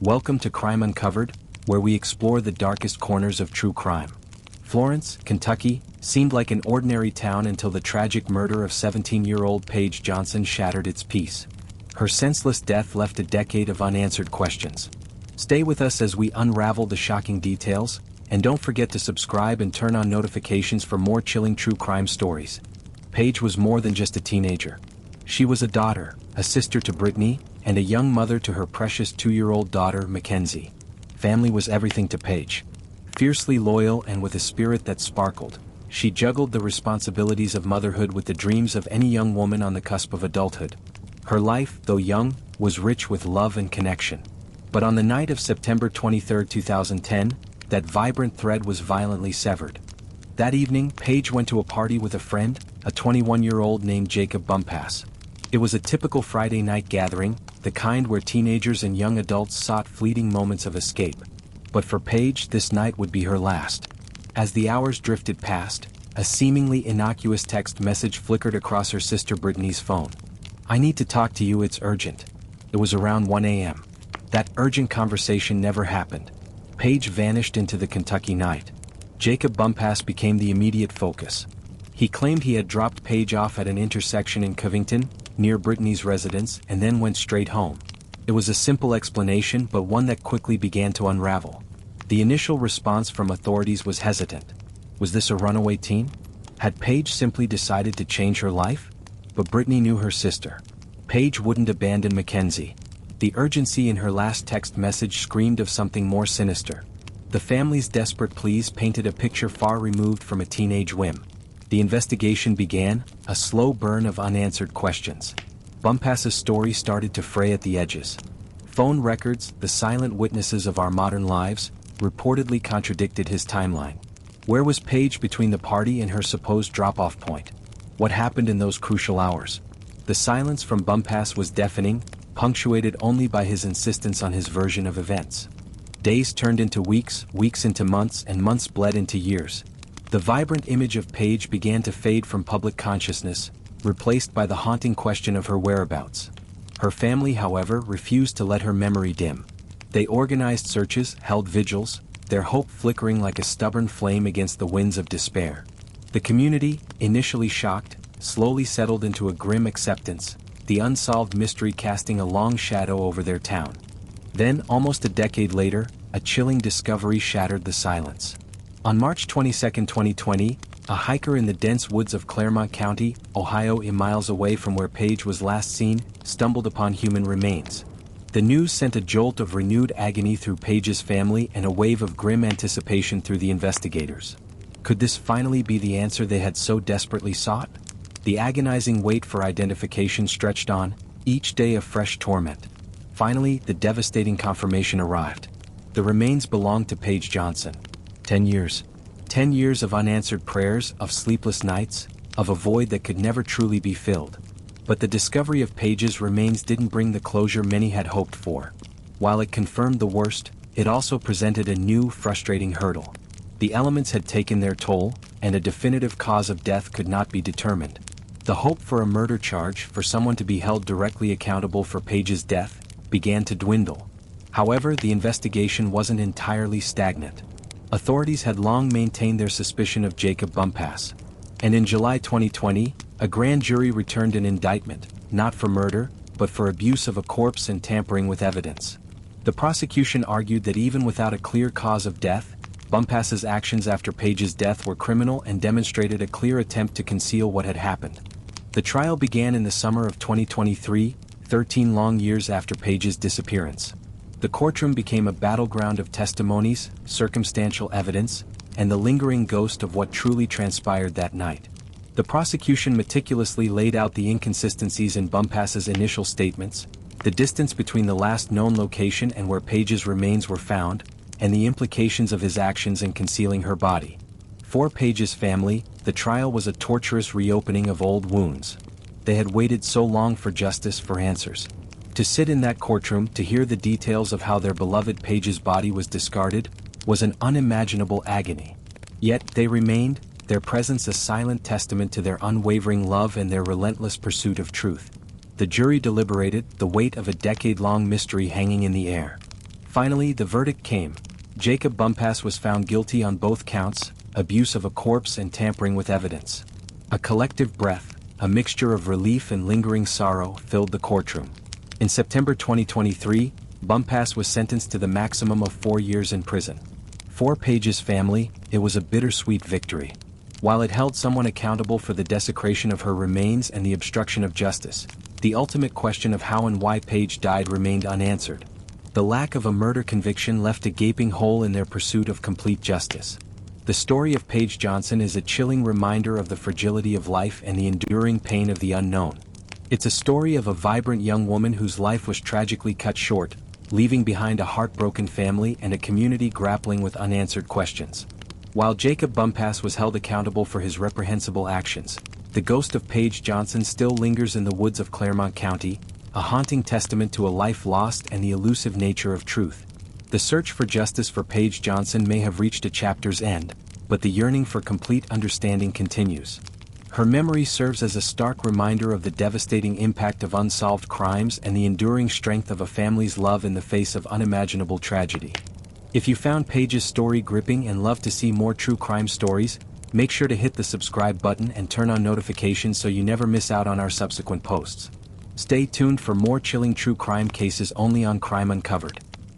Welcome to Crime Uncovered, where we explore the darkest corners of true crime. Florence, Kentucky, seemed like an ordinary town until the tragic murder of 17-year-old Paige Johnson shattered its peace. Her senseless death left a decade of unanswered questions. Stay with us as we unravel the shocking details, and don't forget to subscribe and turn on notifications for more chilling true crime stories. Paige was more than just a teenager. She was a daughter, a sister to Brittany, and a young mother to her precious 2-year-old daughter, Mackenzie. Family was everything to Paige. Fiercely loyal and with a spirit that sparkled, she juggled the responsibilities of motherhood with the dreams of any young woman on the cusp of adulthood. Her life, though young, was rich with love and connection. But on the night of September 23, 2010, that vibrant thread was violently severed. That evening, Paige went to a party with a friend, a 21-year-old named Jacob Bumpass. It was a typical Friday night gathering, the kind where teenagers and young adults sought fleeting moments of escape. But for Paige, this night would be her last. As the hours drifted past, a seemingly innocuous text message flickered across her sister Brittany's phone. "I need to talk to you, it's urgent." It was around 1 a.m. That urgent conversation never happened. Paige vanished into the Kentucky night. Jacob Bumpass became the immediate focus. He claimed he had dropped Paige off at an intersection in Covington, near Brittany's residence, and then went straight home. It was a simple explanation, but one that quickly began to unravel. The initial response from authorities was hesitant. Was this a runaway teen? Had Paige simply decided to change her life? But Brittany knew her sister. Paige wouldn't abandon Mackenzie. The urgency in her last text message screamed of something more sinister. The family's desperate pleas painted a picture far removed from a teenage whim. The investigation began, a slow burn of unanswered questions. Bumpass's story started to fray at the edges. Phone records, the silent witnesses of our modern lives, reportedly contradicted his timeline. Where was Paige between the party and her supposed drop-off point? What happened in those crucial hours? The silence from Bumpass was deafening, punctuated only by his insistence on his version of events. Days turned into weeks, weeks into months, and months bled into years. The vibrant image of Paige began to fade from public consciousness, replaced by the haunting question of her whereabouts. Her family, however, refused to let her memory dim. They organized searches, held vigils, their hope flickering like a stubborn flame against the winds of despair. The community, initially shocked, slowly settled into a grim acceptance, the unsolved mystery casting a long shadow over their town. Then, almost a decade later, a chilling discovery shattered the silence. On March 22, 2020, a hiker in the dense woods of Claremont County, Ohio, miles away from where Paige was last seen, stumbled upon human remains. The news sent a jolt of renewed agony through Paige's family and a wave of grim anticipation through the investigators. Could this finally be the answer they had so desperately sought? The agonizing wait for identification stretched on, each day of fresh torment. Finally, the devastating confirmation arrived. The remains belonged to Paige Johnson. 10 years. 10 years of unanswered prayers, of sleepless nights, of a void that could never truly be filled. But the discovery of Paige's remains didn't bring the closure many had hoped for. While it confirmed the worst, it also presented a new, frustrating hurdle. The elements had taken their toll, and a definitive cause of death could not be determined. The hope for a murder charge, for someone to be held directly accountable for Paige's death, began to dwindle. However, the investigation wasn't entirely stagnant. Authorities had long maintained their suspicion of Jacob Bumpass. And in July 2020, a grand jury returned an indictment, not for murder, but for abuse of a corpse and tampering with evidence. The prosecution argued that even without a clear cause of death, Bumpass's actions after Paige's death were criminal and demonstrated a clear attempt to conceal what had happened. The trial began in the summer of 2023, 13 long years after Paige's disappearance. The courtroom became a battleground of testimonies, circumstantial evidence, and the lingering ghost of what truly transpired that night. The prosecution meticulously laid out the inconsistencies in Bumpass's initial statements, the distance between the last known location and where Paige's remains were found, and the implications of his actions in concealing her body. For Paige's family, the trial was a torturous reopening of old wounds. They had waited so long for justice, for answers. To sit in that courtroom, to hear the details of how their beloved Paige's body was discarded, was an unimaginable agony. Yet they remained, their presence a silent testament to their unwavering love and their relentless pursuit of truth. The jury deliberated, the weight of a decade-long mystery hanging in the air. Finally, the verdict came. Jacob Bumpass was found guilty on both counts, abuse of a corpse and tampering with evidence. A collective breath, a mixture of relief and lingering sorrow, filled the courtroom. In September 2023, Bumpass was sentenced to the maximum of 4 years in prison. For Paige's family, it was a bittersweet victory. While it held someone accountable for the desecration of her remains and the obstruction of justice, the ultimate question of how and why Paige died remained unanswered. The lack of a murder conviction left a gaping hole in their pursuit of complete justice. The story of Paige Johnson is a chilling reminder of the fragility of life and the enduring pain of the unknown. It's a story of a vibrant young woman whose life was tragically cut short, leaving behind a heartbroken family and a community grappling with unanswered questions. While Jacob Bumpass was held accountable for his reprehensible actions, the ghost of Paige Johnson still lingers in the woods of Claremont County, a haunting testament to a life lost and the elusive nature of truth. The search for justice for Paige Johnson may have reached a chapter's end, but the yearning for complete understanding continues. Her memory serves as a stark reminder of the devastating impact of unsolved crimes and the enduring strength of a family's love in the face of unimaginable tragedy. If you found Paige's story gripping and love to see more true crime stories, make sure to hit the subscribe button and turn on notifications so you never miss out on our subsequent posts. Stay tuned for more chilling true crime cases only on Crime Uncovered.